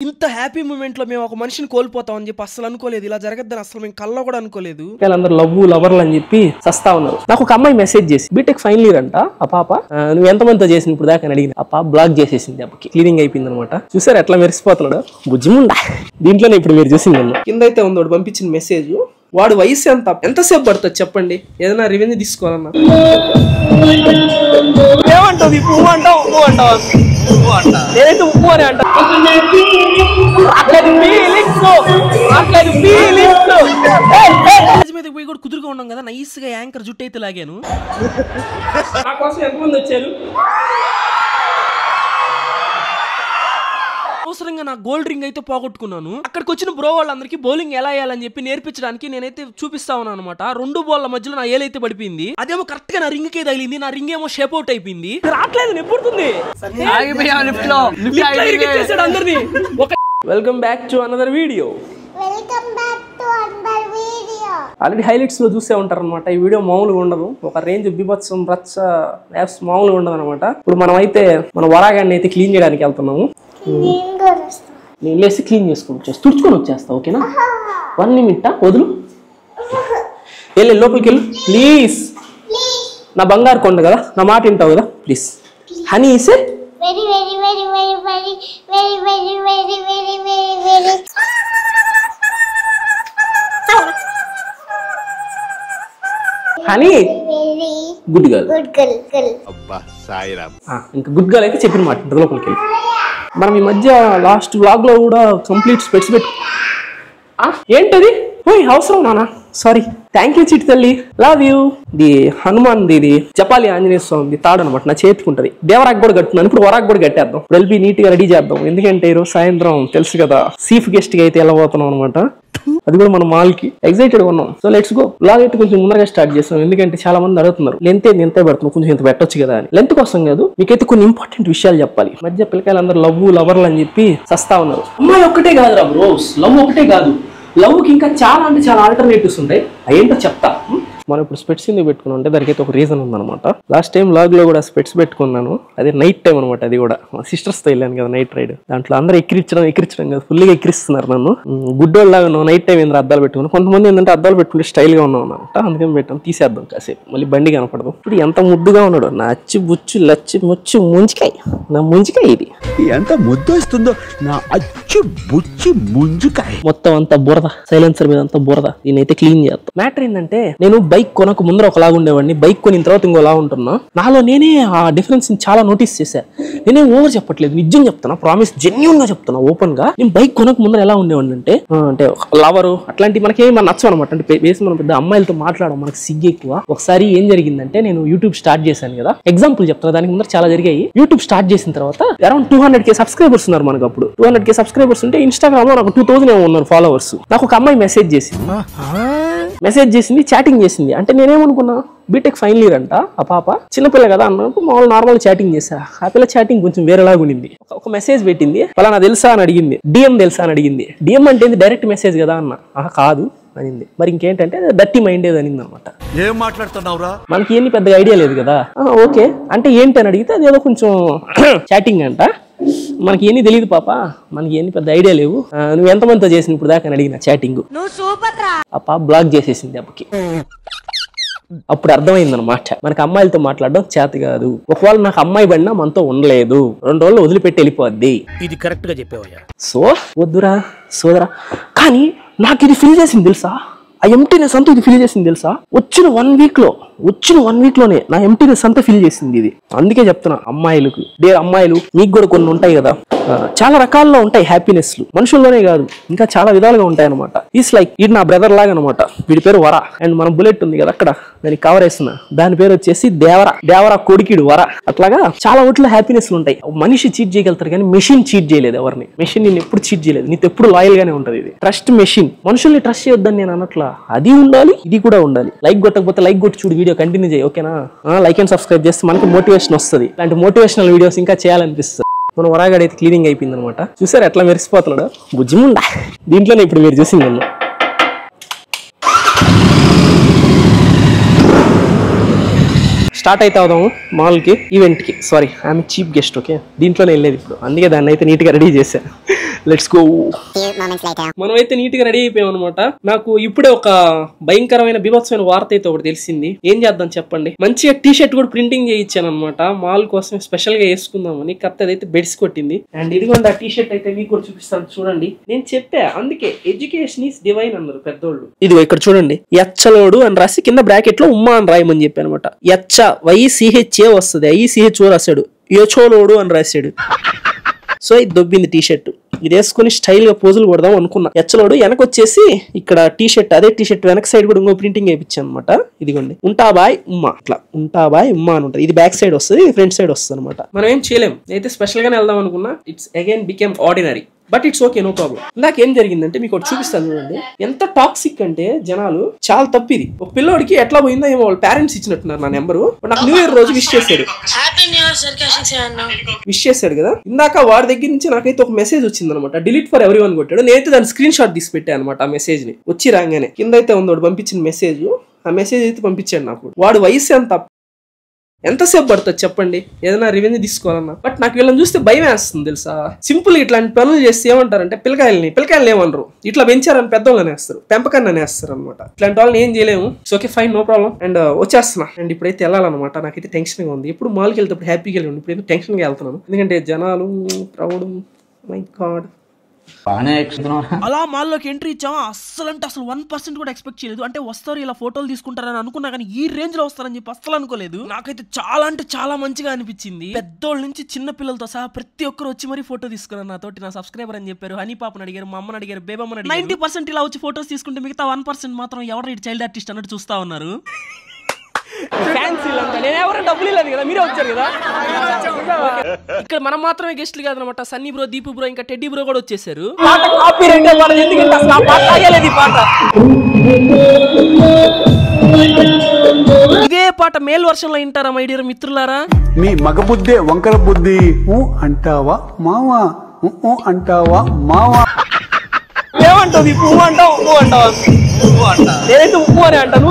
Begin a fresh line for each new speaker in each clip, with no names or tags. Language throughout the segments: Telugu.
ఇంత హ్యాపీ మూమెంట్ లో మేము ఒక మనిషిని కోల్పోతాం అని చెప్పి అసలు అనుకోలేదు. ఇలా జరగద్దని అసలు మేము కల్లో కూడా అనుకోలేదు.
అందరూ లవర్లు అని చెప్పి సస్తా ఉన్నారు. నాకు ఒక అమ్మాయి మెసేజ్ చేసి బీటెక్ ఫైనల్ ఇయర్ అంట. ఆ పాప నువ్వు ఎంతమందితో చేసిన ఇప్పుడు దాకా అని అడిగింది. ఆ పాప బ్లాక్ చేసేసింది. అప్పకి క్లీనింగ్ అయిపోయింది అనమాట. చూసారు ఎట్లా మెరిసిపోతున్నాడు బుజ్జిముండా. దీంట్లోనే ఇప్పుడు మీరు చూసింది కింద అయితే ఉంది వాడు పంపించిన మెసేజ్. వాడు వయసు ఎంతసేపు పడుతుంది చెప్పండి? ఏదైనా రివెంజ్ తీసుకోవాలన్నా ఏమంటావు? పువ్వు అంటావు, నువ్వు అంటావు, నేనైతే ఉప్పు అని అంటా.
మీద పోయి కూడా కుదురుగా ఉన్నాం కదా, నైస్ గా యాంకర్ జుట్టు అయితే లాగాను.
నా కోసం ఎంతమంది వచ్చారు?
అవసరంగా నా గోల్డ్ రింగ్ అయితే పోగొట్టుకున్నాను. అక్కడికి వచ్చిన బ్రో వాళ్ళందరికీ బౌలింగ్ ఎలా వేయాలని చెప్పి నేర్పించడానికి నేనైతే చూపిస్తా ఉన్నాను అనమాట. 2 బాల్ల మధ్యలో నా ఏలైతే పడిపోయింది. అదేమో కరెక్ట్ గా నా రింగ్ కే తగిలింది. నా రింగ్ ఏమో షేప్ అవుట్ అయిపోయింది. రావట్లేదు, ఎప్పుడుతుంది. Welcome back to another video. Already highlights లో చూసే ఉంటారు అనమాట. ఈ వీడియో మామూలుగా ఉండదు. ఒక రేంజ్ బిభత్సం రచ్చ యాప్స్ మామూలుగా ఉండదు అనమాట. ఇప్పుడు మనం అయితే మన వరాగాన్ని అయితే క్లీన్ చేయడానికి వెళ్తున్నాము. నేను లేసి క్లీన్ చేసుకుని తుడుచుకొని వచ్చేస్తా. ఓకేనా? 1 నిమిట్ వదులు. వెళ్ళి లోపలికి వెళ్ళు ప్లీజ్. నా బంగారు కొండ కదా, నా మాట వింటావు కదా ప్లీజ్. హనీ ఇసే హనీ గుడ్ గర్ల్. ఇంకా గుడ్ గర్ల్ అయితే చెప్పిన మాట లోపలికి వెళ్ళి. మనం ఈ మధ్య లాస్ట్ వ్లాగ్ లో కూడా కంప్లీట్ స్పెట్స్ పెట్టు. ఏంటది? ఓయ్ అవసరం నానా, సారీ. థ్యాంక్ యూ చిట్టి తల్లి, లవ్ యూ. ఇది హనుమాన్ ఇది జపాలి ఆంజనేయ స్వామి తాడు అనమాట. నా చేతికుంటది. దేవరాకు కూడా కట్టున్నాను. ఇప్పుడు వరాకు కూడా కట్టేద్దాం. వెళ్ళి నీట్ గా రెడీ చేద్దాం. ఎందుకంటే ఈరోజు సాయంత్రం తెలుసు కదా చీఫ్ గెస్ట్ గా అయితే వెళ్ళబోతున్నాం అనమాట. అది కూడా మన మాల్ కి ఎక్సైటెడ్ గా ఉన్నాం. So let's go. బ్లాగ్ అయితే కొంచెం ముందరగా స్టార్ట్ చేస్తాం. ఎందుకంటే చాలా మంది అడుగుతున్నారు లెంత్ ఎంతే పెడుతున్నాం, కొంచెం ఇంత పెట్టొచ్చు కదా అని. లెంత్ కోసం కాదు, మీకైతే కొన్ని ఇంపార్టెంట్ విషయాలు చెప్పాలి. మధ్య పిల్లకాయలు అందరూ లవర్లు అని చెప్పి సస్తా ఉన్నారు. అమ్మాయి ఒక్కటే కాదురా బ్రోస్, లవ్ ఒకటే కాదు. లవ్ కి ఇంకా చాలా అంటే చాలా ఆల్టర్నేటివ్స్ ఉంటాయి. అదేంటో చెప్తా. మనం ఇప్పుడు స్పెట్స్ ఎందుకు పెట్టుకున్నాం అంటే దానికి అయితే ఒక రీజన్ ఉందన్నమాట. లాస్ట్ టైం వ్లాగ్ లో కూడా స్పెట్స్ పెట్టుకున్నాను. అదే నైట్ టైం అనమాట. అది కూడా మా సిస్టర్స్ తో వెళ్ళాను కదా నైట్ రైడ్. దాంట్లో అందరూ ఎక్కిరించడం కదా, ఫుల్గా ఎక్కిరిస్తున్నారు నన్ను. గుడ్డోళ్ళ లాగా నైట్ టైం ఏంటంటే అద్దాలు పెట్టుకున్నాను. కొంతమంది ఏంటంటే అద్దాలు పెట్టుకుంటే స్టైల్ గా ఉన్నాం అనమాట. అందుకని పెట్టాను, తీసేద్దాం కాసేపు, మళ్ళీ బండి కనపడదు. ఇప్పుడు ఎంత ముద్దుగా ఉన్నాడు నా అచ్చి బుచ్చు లచ్చి ముచ్చు ముంజికాయ. నా ముంజికాయ ఇది
ఎంత ముద్దు వస్తుందో, నా అచ్చు బుచ్చి ముంజికాయ.
మొత్తం అంతా బురద, సైలెన్సర్ మీద అంతా బురద. దీనైతే క్లీన్ చేస్తాం. మ్యాటర్ ఏంటంటే నేను బైక్ కొనక ముందర ఒకలాగా ఉండేవాడిని, బైక్ కొనిన తర్వాత ఇంకోలా ఉంటున్నా. నాలో నేనే ఆ డిఫరెన్స్ చాలా నోటీస్ చేశా. నేనే ఓవర్ చెప్పట్లేదు, నిజం చెప్తున్నా, ప్రామిస్ జెన్యూన్ గా చెప్తున్నా ఓపెన్ గా. నేను బైక్ కొనక ముందర ఎలా ఉండేవాడిని అంటే లవరు అట్లాంటి మనకేమీ నచ్చవు అనమాట. అంటే బేసి మనం పెద్ద అమ్మాయిలతో మాట్లాడడం మనకు సిగ్గు ఎక్కువ. ఒకసారి ఏం జరిగిందంటే నేను యూట్యూబ్ స్టార్ట్ చేశాను కదా, ఎగ్జాంపుల్ చెప్తున్నా, దానికి ముందర చాలా జరిగాయి. యూట్యూబ్ స్టార్ట్ చేసిన తర్వాత అరౌండ్ 200K సబ్స్క్రైబర్స్ ఉన్నారు మనకు. అప్పుడు 200K సబ్స్క్రైబర్స్ ఉంటే ఇన్స్టాగ్రామ్ లో నాకు 2000 ఏమో ఉన్నారు ఫాలోవర్స్. నాకు ఒక అమ్మాయి మెసేజ్ చేసింది, చాటింగ్ చేసింది. అంటే నేనేమనుకున్నా బీటెక్ ఫైనల్ ఇయర్ అంట. ఆ పాప చిన్నపిల్ల కదా అన్నప్పుడు మామూలు నార్మల్ చాటింగ్ చేశా. ఆ పిల్ల చాటింగ్ కొంచెం వేరేలాగా ఉండింది. ఒక మెసేజ్ పెట్టింది, పలానా తెలుసా అని అడిగింది. డిఎం తెలుసా అని అడిగింది. డిఎం అంటే డైరెక్ట్ మెసేజ్ కదా అన్న. కాదు అనింది. మరి ఇంకేంటంటే దట్టి మైండ్ ఏది అనింది అనమాట.
ఏం మాట్లాడుతున్నావురా?
మనకి ఏమి పెద్దగా ఐడియా లేదు కదా. ఓకే అంటే ఏంటి అని అడిగితే అదేదో కొంచెం చాటింగ్ అంట. మనకి ఏమీ తెలియదు పాప, మనకి ఏమీ పెద్ద ఐడియా లేవు. నువ్వు ఎంతమందితో చేసిన ఇప్పుడు దాకా అని అడిగిన చాటింగ్. ఆ పాప బ్లాక్ చేసేసింది అప్పకి. అప్పుడు అర్థమైంది అనమాట, మనకి అమ్మాయిలతో మాట్లాడడం చేత కాదు. ఒకవేళ నాకు అమ్మాయి పడినా మనతో ఉండలేదు, 2 రోజులు వదిలిపెట్టి వెళ్ళిపోద్ది.
ఇది కరెక్ట్ గా చెప్పావయ్యా.
సో వద్దురా సోదరా. కానీ నాకు ఇది ఫీల్ చేసింది తెలుసా, ఆ ఎంటీనెస్ అంతా ఇది ఫీల్ చేసింది తెలుసా. వచ్చిన 1 వీక్ లోనే నా ఎంటీనెస్ అంతా ఫీల్ చేసింది ఇది. అందుకే చెప్తున్నా అమ్మాయిలకు, అమ్మాయిలు మీకు కూడా కొన్ని ఉంటాయి కదా, చాలా రకాల్లో ఉంటాయి హ్యాపీనెస్లు. మనుషుల్లోనే కాదు, ఇంకా చాలా విధాలుగా ఉంటాయి అనమాట. ఈస్ లైక్ ఇది నా బ్రదర్ లాగా అనమాట. వీడి పేరు వర. అండ్ మన బుల్లెట్ ఉంది కదా అక్కడ, దానికి కవర్ వేస్తున్నా, దాని పేరు వచ్చేసి దేవరా కొడుకిడు వర. అట్లాగా చాలా ఓట్లో హ్యాపీనెస్లు ఉంటాయి. మనిషి చీట్ చేయగలుగుతారు కానీ మెషిన్ చీట్ చేయలేదు ఎవరిని. మెషిన్ నేను ఎప్పుడు చీట్ చేయలేదు, నీతో ఎప్పుడు లాయల్ గానే ఉంటది. ఇది ట్రస్ట్ మెషిన్. మనుషుల్ని ట్రస్ట్ చేయొద్దని నేను అనట్లా, అది ఉండాలి ఇది కూడా ఉండాలి. లైక్ కొట్టకపోతే లైక్ కొట్టి చూడు, వీడియో కంటిన్యూ చేయి. ఓకేనా? లైక్ అండ్ సబ్స్క్రైబ్ చేస్తే మనకి మోటివేషన్ వస్తుంది. ఇలాంటి మోటివేషనల్ వీడియోస్ ఇంకా చేయాలనిపిస్తుంది. మన వరాగాడు అయితే క్లీనింగ్ అయిపోయింది అనమాట. చూసారు ఎట్లా మెరిసిపోతున్నాడు బుజ్జిముండా. దీంట్లోనే ఇప్పుడు మీరు చూసింది నన్ను.
స్టార్ట్ అయితే అవుదాము మాల్కి, ఈవెంట్కి. Sorry, I'm cheap guest. Okay, దీంట్లోనే వెళ్ళేది ఇప్పుడు, అందుకే దాన్ని అయితే నీట్గా రెడీ చేశా. Let's go. మనం అయితే నీట్గా రెడీ అయిపోయాం అనమాట. నాకు ఇప్పుడే ఒక భయంకరమైన బీభత్సమైన వార్త అయితే ఒకటి తెలిసింది. ఏం చేద్దాం చెప్పండి. మంచిగా టీ షర్ట్ కూడా ప్రింటింగ్ చేయించాను అనమాట, మాల్ కోసం స్పెషల్ గా వేసుకుందామని. కరెక్ట్ అయితే బెడ్స్ కొట్టింది. అండ్ ఇదిగోండి ఆ టీ షర్ట్ అయితే మీకు కూడా చూపిస్తాను చూడండి. నేను చెప్పా, అందుకే ఎడ్యుకేషన్ ఈస్ డివైన్ అన్నారు పెద్దోళ్ళు. ఇదిగో ఇక్కడ చూడండి, ఎచ్చలోడు అని రాసి కింద బ్రాకెట్ లో ఉమ్మా అని రాయమని చెప్పాను అనమాట. ఎచ్చ YCHA వస్తుంది, ICHO రాశాడు. యచోలోడు అని రాశాడు. సో ఇది దొబ్బింది టీ షర్ట్. ఇది వేసుకుని స్టైల్ గా పోజులు కొడదాం అనుకున్నా. ఎచ్చలోడు వెనక వచ్చేసి ఇక్కడ టీ షర్ట్, అదే టీ షర్ట్ వెనక సైడ్ కూడా ఇంకో ప్రింటింగ్ వేయించాను అనమాట. ఇదిగోండి, ఉంటా బాయ్ ఉమ్మా, అట్లా ఉంటా బాయ్ ఉమ్మా అని ఉంటుంది. ఇది బ్యాక్ సైడ్ వస్తుంది, ఫ్రంట్ సైడ్ వస్తుంది అనమాట. మనం ఏం చేయలేం. అయితే స్పెషల్ గానే వెళ్దాం అనుకున్నా. It's again became ordinary, but it's okay, no problem. నాకేం జరిగిందంటే మీకు ఒకటి చూపిస్తాను చూడండి. ఎంత టాక్సిక్ అంటే జనాలు, చాలా తప్పిది. ఒక పిల్లోడికి ఎట్లా పోయిందో ఏమో వాళ్ళ పేరెంట్స్ ఇచ్చినట్టున్నారు నా నెంబరు. నాకు న్యూ ఇయర్ రోజు విష్ చేశాడు. విష్ చేశాడు కదా, ఇందాక వాడి దగ్గర నుంచి నాకైతే ఒక మెసేజ్ వచ్చింది అనమాట. డిలీట్ ఫర్ ఎవరీ వన్ కొట్టాడు. నేనైతే దాని స్క్రీన్ షాట్ తీసి పెట్టాను అనమాట. ఆ మెసేజ్ ని వచ్చి రాగానే కింద అయితే ఉంది వాడు పంపించిన మెసేజ్. ఆ మెసేజ్ అయితే పంపించాడు నాకు. వాడు వయసు ఎంతసేపు పడుతుంది చెప్పండి ఏదైనా రివెంజ్ తీసుకోవాలన్నా. బట్ నాకు వీళ్ళని చూస్తే భయం వేస్తుంది తెలుసా. సింపుల్ ఇట్లాంటి పనులు చేస్తే ఏమంటారంటే పిల్లకాయలు ఏమనరు, ఇట్లా పెంచారని పెద్దోళ్ళని వేస్తారు, పెంపకాన్ని అనేస్తారు అనమాట. ఇట్లాంటి వాళ్ళని ఏం చేయలేము. So okay fine, no problem. And వచ్చేస్తున్నా. అండ్ ఇప్పుడైతే వెళ్ళాలన్నమాట. నాకైతే టెన్షన్ గా ఉంది. ఎప్పుడు మాల్కి వెళ్తే హ్యాపీగా వెళ్ళి, ఇప్పుడు టెన్షన్ గా వెళ్తున్నాను. ఎందుకంటే జనాలు ప్రౌడ్, మై గాడ్.
అలా మాల్లోకి ఎంట్రీ ఇచ్చామా, అస్సలు 1% కూడా ఎక్స్పెక్ట్ చేయలేదు. అంటే వస్తారు ఇలా ఫోటోలు తీసుకుంటారని అనుకున్నా, కానీ ఈ రేంజ్ లో వస్తారని చెప్పి అస్సలు అనుకోలేదు. నాకైతే చాలా అంటే చాలా మంచిగా అనిపించింది. పెద్దోళ్ళ నుంచి చిన్న పిల్లలతో సహా ప్రతి ఒక్కరు వచ్చి మరీ ఫోటో తీసుకున్నారు నాతోటి. నా సబ్స్క్రైబర్ అని చెప్పారు, హనీ పాపని అడిగారు, మా అమ్మని అడిగారు, బేబమ్మని అడిగారు. 90% ఇలా వచ్చి ఫోటోస్ తీసుకుంటే మిగతా 1% మాత్రం ఎవరు చైల్డ్ ఆర్టిస్ట్ అన్నట్టు చూస్తా ఉన్నారు.
నేను ఎవరైనా డబ్బులు ఇవ్వలేదు కదా, మీరే వచ్చారు కదా. ఇక్కడ మనం మాత్రమే గెస్ట్లు కాదనమాట. సన్నీ బ్రో, దీపు బ్రో, ఇంకా టెడ్డీ బ్రో కూడా వచ్చేసారు. ఇదే పాట మేల్ వర్షన్ లో వింటారా మై డియర్ మిత్రులారా.
మీ మగ బుద్ధి వంకర బుద్ధి అంటావా మావా, అంటావా మావా.
ఏమంటావు? పువ్వు అంటావు, ఉప్పు అంటావా? నేనైతే ఉప్పు అని అంటాను.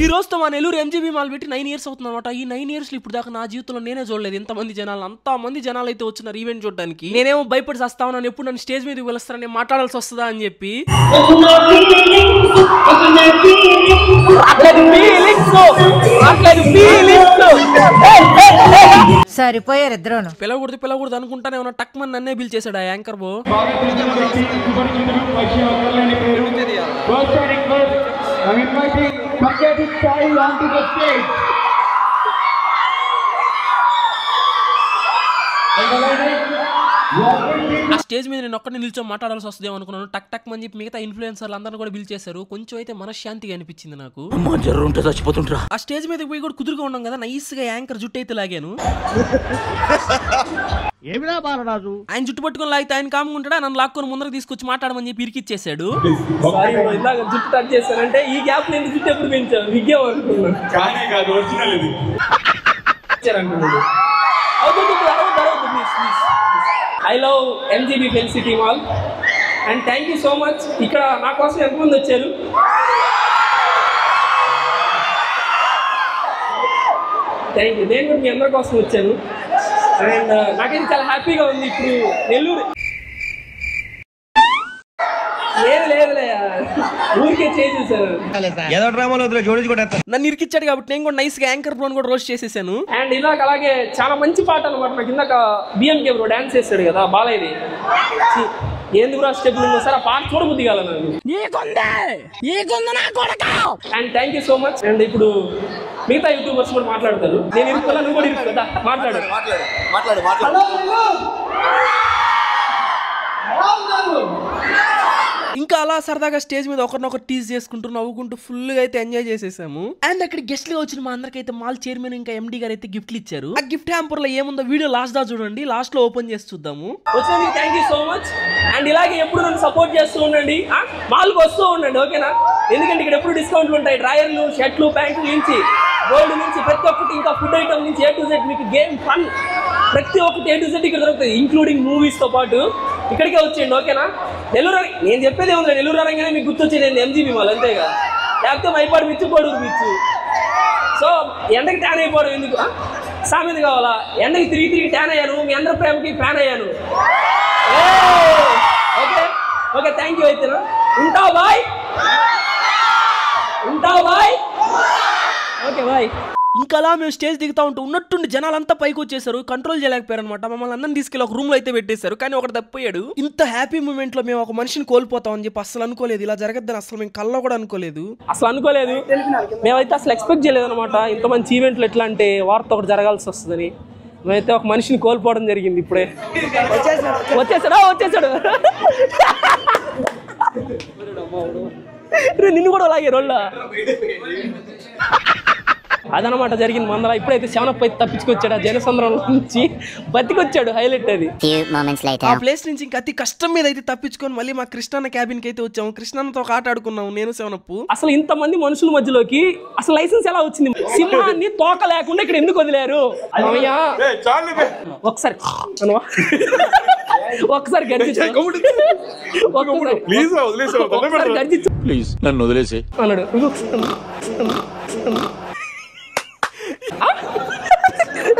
ఈ రోజుతో మా నెల్లూరు MGB మాల్ పెట్టి 9 years అవుతుంది అనమాట. ఈ 9 years లో ఇప్పుడు దాకా నా జీవితంలో నేనే చూడలేదు ఎంతమంది జనాలు, అంత మంది జనాలు అయితే వచ్చినారు ఈవెంట్ చూడడానికి. నేనేమో భయపడి చేస్తా ఉన్నాను, ఎప్పుడు నన్ను స్టేజ్ మీద పిలుస్తారని మాట్లాడాల్సి వస్తుందా అని చెప్పి.
సరిపోయారు ఇద్దరు.
పిలవకూడదు అనుకుంటానే ఉన్నా, టక్ మన నన్నే పిలిచేశాడు ఆ యాంకర్ బో. ఆ స్టేజ్ మీద నేను ఒక్కడిని నిల్చొని మాట్లాడాల్సి వస్తుంది అనుకున్నాను. టక్ టక్ అని చెప్పి మిగతా ఇన్ఫ్లుయెన్సర్లు అందరిని కూడా పిలిచేశారు. కొంచెం అయితే మనశ్శాంతిగా అనిపించింది నాకు. ఆ స్టేజ్ మీద పోయి కూడా కుదురుగా ఉన్నాం కదా, నైస్ గా యాంకర్ జుట్టు అయితే లాగాను. ఆయన జుట్టు పట్టుకొని లాగితే ఆయన కాముకుంటాడా, నన్ను లాక్కొని ముందరకు తీసుకొచ్చి మాట్లాడమని చెప్పి ఇరికిచ్చేసాడు. జుట్టు టచ్ చేశానంటే ఈ గ్యాప్ నేను జుట్టు ఎప్పుడు పెంచాను, I love MGB film city mall and thank you so much. ఇక్కడ నా కోసం ఎంతమంది వచ్చారు? Thank you. నేను కూడా మీ అందరి కోసం వచ్చాను. అండ్ నాకైతే చాలా హ్యాపీగా ఉంది. ఇప్పుడు నెల్లూరు లేదులే ఊరికే చేసేసాను. నన్ను ఇరికిచ్చాడు కాబట్టి నేను కూడా నైస్ గా యాంకర్ బ్రోన్ కూడా రోస్ట్ చేసేసాను. అండ్ ఇలాగ అలాగే చాలా మంచి పాట అనమాట. నాకు ఇందాక BMK బ్రో డాన్స్ చేస్తాడు కదా బాలయ్యది, ఏంది బ్రో స్టెప్ సార్, ఆ పాట చూడబుద్ది కాల నాకు. And thank you so much. And ఇప్పుడు మిగతా యూట్యూబర్స్ కూడా మాట్లాడతారు. నేను ఇరుక్కోలా, నువ్వు కూడా ఇరుక్కు కదా, మాట్లాడు. ఇంకా అలా సరదాగా స్టేజ్ మీద ఒకరినొకరు టీజ్ చేసుకుంటూ నవ్వుకుంటూ ఫుల్ గా అయితే ఎంజాయ్ చేసేసాము. అండ్ అక్కడ గెస్ట్ గా వచ్చిన మా అందరికైతే మాల్ చైర్మన్ ఇంకా MD గారు అయితే గిఫ్ట్లు ఇచ్చారు. ఆ గిఫ్ట్ హ్యాంపర్ లో ఏముందో వీడియో లాస్ట్ దా చూడండి, లాస్ట్ లో ఓపెన్ చేసి చూద్దాము. వచ్చినందుకు thank you so much. And ఇలాగే ఎప్పుడు నన్ను సపోర్ట్ చేస్తూ ఉండండి, మాల్కి వస్తూ ఉండండి ఓకేనా. ఎందుకంటే ఇక్కడ ఎప్పుడు డిస్కౌంట్లు ఉంటాయి. డ్రాయర్లు, షర్ట్లు, ప్యాంట్లు నుంచి గోల్డ్ నుంచి ప్రతి ఒక్కటి, ఇంకా ఫుడ్ ఐటమ్ నుంచి A to Z మీకు గేమ్ ఫన్ ప్రతి ఒక్కటి A to Z ఇక్కడ దొరుకుతుంది, ఇంక్లూడింగ్ మూవీస్ తో పాటు. ఇక్కడికే వచ్చేయండి ఓకేనా. నెల్లూరు నేను చెప్పేది ఏముంది, నెల్లూరు అనగానే మీకు గుర్తొచ్చేది MGB మాల్ అంతేగా. లేకపోతే Mypadu beach, Koduru beach. So ఎండకి ట్యాన్ అయిపోవడం ఎందుకు? సామెత కావాలా? ఎండకి తిరిగి ట్యాన్ అయ్యాను, మీ అందరి ప్రేమకి ఫ్యాన్ అయ్యాను. Okay okay, thank you. అయితే ఉంటావు బాయ్, ఓకే బాయ్.
ఇంకా అలా మేము స్టేజ్ దిగుతా ఉంటూ ఉన్నట్టుండి జనాలంతా పైకి వచ్చేసారు, కంట్రోల్ చేయలేకపోయారు అనమాట. మమ్మల్ని అందరిని తీసుకెళ్ళి ఒక రూమ్ లో అయితే పెట్టేశారు. కానీ ఒకటి తప్పిపోయాడు. ఇంత హ్యాపీ మూమెంట్ లో మేము ఒక మనిషిని కోల్పోతాం అని చెప్పి అసలు అనుకోలేదు. ఇలా జరగద్దని అసలు మేము కల్లో కూడా అనుకోలేదు.
మేమైతే అసలు ఎక్స్పెక్ట్ చేయలేదు అనమాట. ఇంత మంచి ఈవెంట్లు ఎట్లా అంటే వార్త ఒకటి జరగాల్సి వస్తుందని. మేమైతే ఒక మనిషిని కోల్పోవడం జరిగింది. ఇప్పుడే వచ్చేసాడు. నిన్ను కూడా అలాగే రోళ్ళ అదనమాట జరిగింది మందల. ఇప్పుడైతే శవనప్ప అయితే తప్పించుకొచ్చాడు ఆ జనసంద్రం నుంచి, బతికొచ్చాడు. హైలైట్ అది.
ఆ ప్లేస్ నుంచి ఇంకా అతి కష్టం మీద అయితే తప్పించుకొని మళ్ళీ మా కృష్ణన్న క్యాబిన్ కి అయితే వచ్చాము. కృష్ణన్నతో ఒక ఆట ఆడుకున్నాము నేను శవనప్పు.
అసలు ఇంతమంది మనుషుల మధ్యలోకి అసలు లైసెన్స్ ఎలా వచ్చింది? సింహాన్ని తోక లేకుండా ఇక్కడ ఎందుకు వదిలేరు? ఒకసారి గర్జించు అన్నాడు.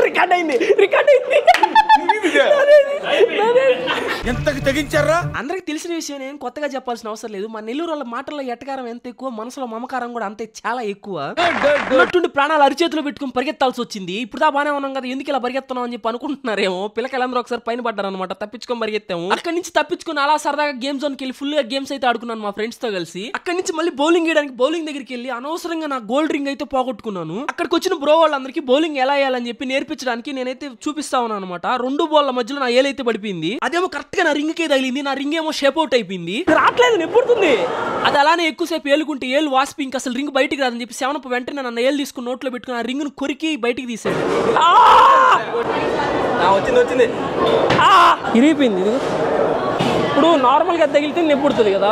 రికార్డ్ అయింది.
అందరికి తెలిసిన విషయం, నేను కొత్తగా చెప్పాల్సిన అవసరం లేదు. మా నెల్లూరు వాళ్ళ మాటల్లో ఎటకారం ఎంత ఎక్కువ, మనసులో మమకారం కూడా అంతే చాలా ఎక్కువ. ఉన్నట్టుండి ప్రాణాలు అరిచేతులు పెట్టుకుని పరిగెత్తాల్సి వచ్చింది. ఇప్పుడు బాగానే ఉన్నాం కదా, ఎందుకు ఇలా పరిగెత్తున్నాం అని చెప్పి అనుకుంటున్నారేమో. పిల్లకాయలందరూ ఒకసారి పైన పడ్డారు అనమాట. తప్పించుకొని పరిగెత్తాము. అక్కడి నుంచి తప్పించుకొని అలా సరదాగా గేమ్ జోన్కి వెళ్ళి ఫుల్ గా గేమ్స్ అయితే ఆడుకున్నాను మా ఫ్రెండ్స్ తో కలిసి. అక్కడి నుంచి మళ్ళీ బౌలింగ్ వేయడానికి బౌలింగ్ దగ్గరికి వెళ్ళి అనవసరంగా నా గోల్డ్ రింగ్ అయితే పోగొట్టుకున్నాను. అక్కడికి వచ్చిన బ్రో వాళ్ళందరికీ బౌలింగ్ ఎలా వేయాలని చెప్పి నేర్పించడానికి నేనైతే చూపిస్తా ఉన్నాను అనమాట. 2 బాల్ల మధ్యలో నా ఏలైతే పడిపోయింది. అదేమో కరెక్ట్ గా నా రింగ్ కే తగిలింది. నా రింగ్ ఏమో షేప్ అవుట్ అయిపోయింది.
రావట్లేదు, ఎప్పుడుతుంది.
అది అలానే ఎక్కువసేపు ఏలుకుంటే ఏలు వాసిపి ఇంకా అసలు రింగ్ బయటికి రాదని చెప్పి శవనప్ప వెంటనే నన్ను ఏలు తీసుకుని నోట్లో పెట్టుకుని ఆ రింగ్ ను కొరికి బయటికి తీసాడు.
వచ్చింది ఇరిగిపోయింది. ఇప్పుడు నార్మల్ గా తగిలితే నెప్పుడుతుంది కదా,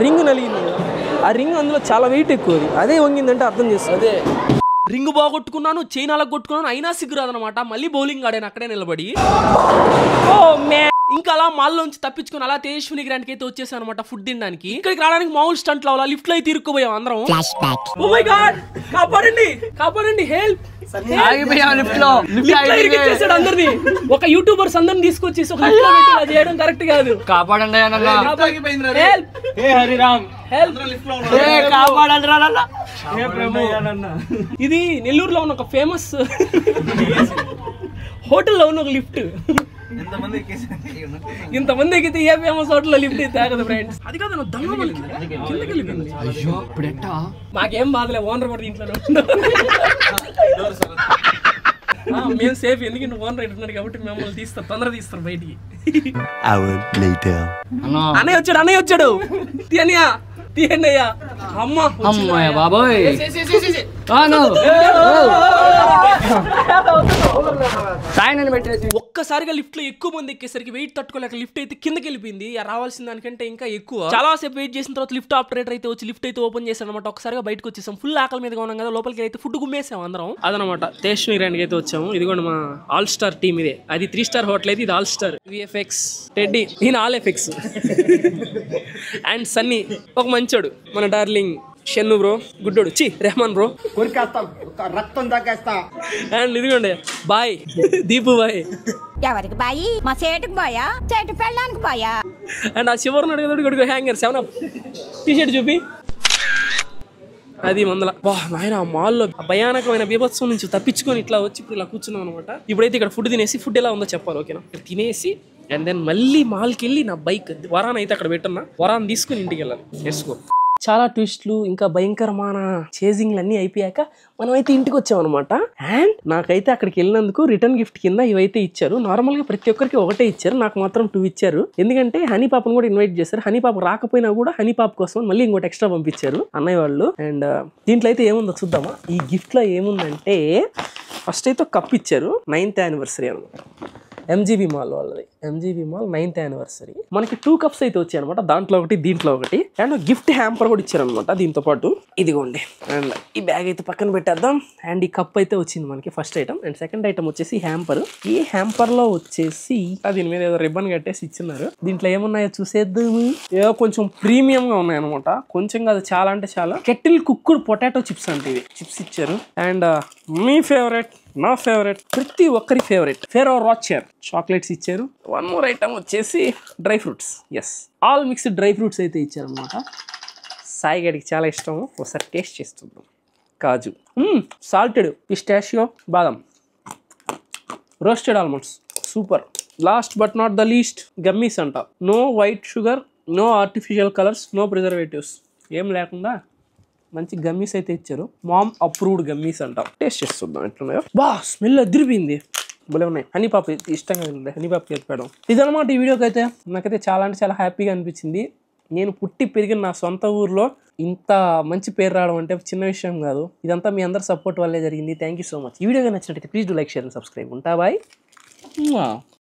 రింగ్ నలిగింది కదా. ఆ రింగ్ అందులో చాలా వెయిట్ ఎక్కువ. అదే వంగిందంటే అర్థం చేస్తుంది. అదే
రింగ్ బాగొట్టుకున్నాను, చైన్ అలా కొట్టుకున్నాను, అయినా సిగ్గురాదనమాట. మళ్ళీ బౌలింగ్ ఆడాను అక్కడే నిలబడి. ఇంకా అలా మాల్లోంచి తప్పించుకుని అలా తేజస్విని గ్రాండ్ కి అయితే వచ్చేసాను అనమాట ఫుడ్ తినడానికి. ఇక్కడికి రావడానికి మామూలు స్టంట్ లో లిఫ్ట్ లో అయితే ఇరుక్కుపోయాం అందరం.
ఓ మై గాడ్, కాపాడండి, హెల్ప్. అందరినీ ఒక యూట్యూబర్స్ అందరిని తీసుకొచ్చేసి ఒక లిఫ్ట్ లో పెట్టి ఇలా చేయడం కరెక్ట్ కాదు.
కాపాడండి
ఇది నెల్లూరులో ఉన్న ఒక ఫేమస్ హోటల్లో ఉన్న ఒక లిఫ్ట్. ఇంతమంది ఎక్కితే ఏ ఫేమస్ హోటల్లో లిఫ్ట్ అయితే ఆగదు ఫ్రెండ్స్. అది కాదు మాకేం బాధలే, ఓనర్ కూడా ఇంట్లో మేము సేఫ్. ఎందుకంటే ఓనర్ ఉన్నాడు కాబట్టి మిమ్మల్ని తీస్తారు, తొందర తీస్తారు బయటికి. అన్నయ్య వచ్చాడు. తీయండి అయ్యా.
అమ్మాయ బాబోయ్,
ఒక్కసారిగా లిఫ్ట్ లో ఎక్కువ మంది ఎక్కేసరికి వెయిట్ తట్టుకోలేక లిఫ్ట్ అయితే కిందకి వెళ్ళిపోయింది. రావాల్సిన దానికంటే ఇంకా ఎక్కువ. చాలా సేపు వెయిట్ చేసిన తర్వాత లిఫ్ట్ ఆపరేటర్ అయితే వచ్చి లిఫ్ట్ అయితే ఓపెన్ చేశాడు అనమాట. ఒకసారిగా బయటకు వచ్చేసాం. ఫుల్ ఆకలి మీదగా ఉన్నాం కదా, లోపలికి అయితే ఫుడ్ గుమ్మేసాం అందరం.
అదనమాట తేజస్విని గ్రాండ్ కి అయితే వచ్చాము. ఇదిగోండి మా ఆల్ స్టార్ టీమ్. ఇదే అది 3 స్టార్ హోటల్ అయితే ఇది ఆల్ స్టార్. విఎఫ్ఎక్స్ టెడ్డీ, ఈయన ఆల్ ఎఫెక్స్ అండ్ సన్నీ ఒక మంచోడు, మన డార్లింగ్ షన్ను బ్రో, గుడ్డోడు రెహమాన్ బ్రో,
రక్తం తాకేస్తా.
అండ్ ఇదిగోండి బాయ్ దీపు బాయ్.
ఎవరికి బాయి? మా సేటుకు బాయా, సేటు పెళ్ళడానికి బాయా.
అండ్ ఆ శివర్ అడిగేది హ్యాంగర్ 7 టీ-షర్ట్ చూపి అది మందల. వా నాయన, మాల్లో భయానకమైన బీభత్సం నుంచి తప్పించుకొని ఇట్లా వచ్చి ఇప్పుడు ఇలా కూర్చున్నాం అనమాట. ఇప్పుడైతే ఇక్కడ ఫుడ్ తినేసి ఫుడ్ ఎలా ఉందో చెప్పాలి. ఓకేనా, ఇక్కడ తినేసి అండ్ దెన్ మళ్ళీ మాల్కి వెళ్ళి నా బైక్ వరాన్ అయితే అక్కడ పెట్టున్నా, వరాన్ తీసుకుని ఇంటికి వెళ్ళాలి. వేసుకో. చాలా ట్విస్ట్లు ఇంకా భయంకరమైన చేజింగ్లు అన్నీ అయిపోయాక మనమైతే ఇంటికి వచ్చామన్నమాట. అండ్ నాకైతే అక్కడికి వెళ్ళినందుకు రిటర్న్ గిఫ్ట్ కింద ఇవైతే ఇచ్చారు. నార్మల్ గా ప్రతి ఒక్కరికి ఒకటే ఇచ్చారు, నాకు మాత్రం 2 ఇచ్చారు. ఎందుకంటే హనీ పాపను కూడా ఇన్వైట్ చేశారు. హనీ పాప రాకపోయినా కూడా హనీ పాప కోసం మళ్ళీ ఇంకోటి ఎక్స్ట్రా పంపించారు అన్నయ్య వాళ్ళు. అండ్ దీంట్లో అయితే ఏముందో చూద్దామా. ఈ గిఫ్ట్ లో ఏముందంటే ఫస్ట్ అయితే ఒక కప్ ఇచ్చారు, 9th యానివర్సరీ అనమాట. ఎంజీబీ మాల్ వాళ్ళది. MGB mall 9th anniversary. మనకి 2 కప్స్ అయితే వచ్చాయి అనమాట. దాంట్లో ఒకటి, దీంట్లో ఒకటి. అండ్ గిఫ్ట్ హ్యాంపర్ కూడా ఇచ్చారనమాట దీంతో పాటు. ఇదిగోండి. అండ్ ఈ బ్యాగ్ అయితే పక్కన పెట్టేద్దాం. అండ్ ఈ కప్ అయితే వచ్చింది మనకి first item. And second item వచ్చేసి హ్యాంపర్. ఈ హ్యాంపర్ లో వచ్చేసి దీని మీద ఏదో రిబ్బన్ కట్టేసి ఇచ్చిన్నారు. దీంట్లో ఏమున్నాయో చూసేద్దాము. ఏదో కొంచెం ప్రీమియం గా ఉన్నాయి అనమాట. కొంచెం కాదు, చాలా అంటే చాలా. కెటిల్ కుక్కుడ్ పొటాటో చిప్స్ అంటే ఇవి చిప్స్ ఇచ్చారు. అండ్ మీ ఫేవరెట్, నా ఫేవరెట్, ప్రతి ఒక్కరి ఫేవరెట్ ఫెరో రోచర్ చాక్లెట్స్ ఇచ్చారు. వన్ మోర్ ఐటమ్ వచ్చేసి dry fruits. Yes, all mixed dry fruits అయితే ఇచ్చారు అనమాట. సాయి గడికి చాలా ఇష్టం. ఒకసారి టేస్ట్ చేస్తున్నాం. కాజు, సాల్టెడ్ పిస్టాషియో, బాదం, roasted almonds, super. Last but not the least gummies అంట. No white sugar, no artificial colours, no preservatives, ఏం లేకుండా మంచి గమ్మీస్ అయితే ఇచ్చారు. మామ్ అప్రూవ్డ్ గమ్మీస్ అంట. టేస్ట్ చేస్తున్నాం ఎట్లున్నాయో. బా, స్మెల్ అదిరిపోయింది. భలే ఉన్నాయి. హనీ పాప్ ఇష్టంగా తింటే హనీ పాప్ చెప్పాడు. ఇదనమాట ఈ వీడియోకి అయితే. నాకైతే చాలా అంటే చాలా హ్యాపీగా అనిపించింది. నేను పుట్టి పెరిగిన నా సొంత ఊర్లో ఇంత మంచి పేరు రావడం అంటే చిన్న విషయం కాదు. ఇదంతా మీ అందరి సపోర్ట్ వల్లే జరిగింది. Thank you so much. ఈ వీడియో నచ్చినట్లయితే please do like, share and subscribe. ఉంటా బాయ్.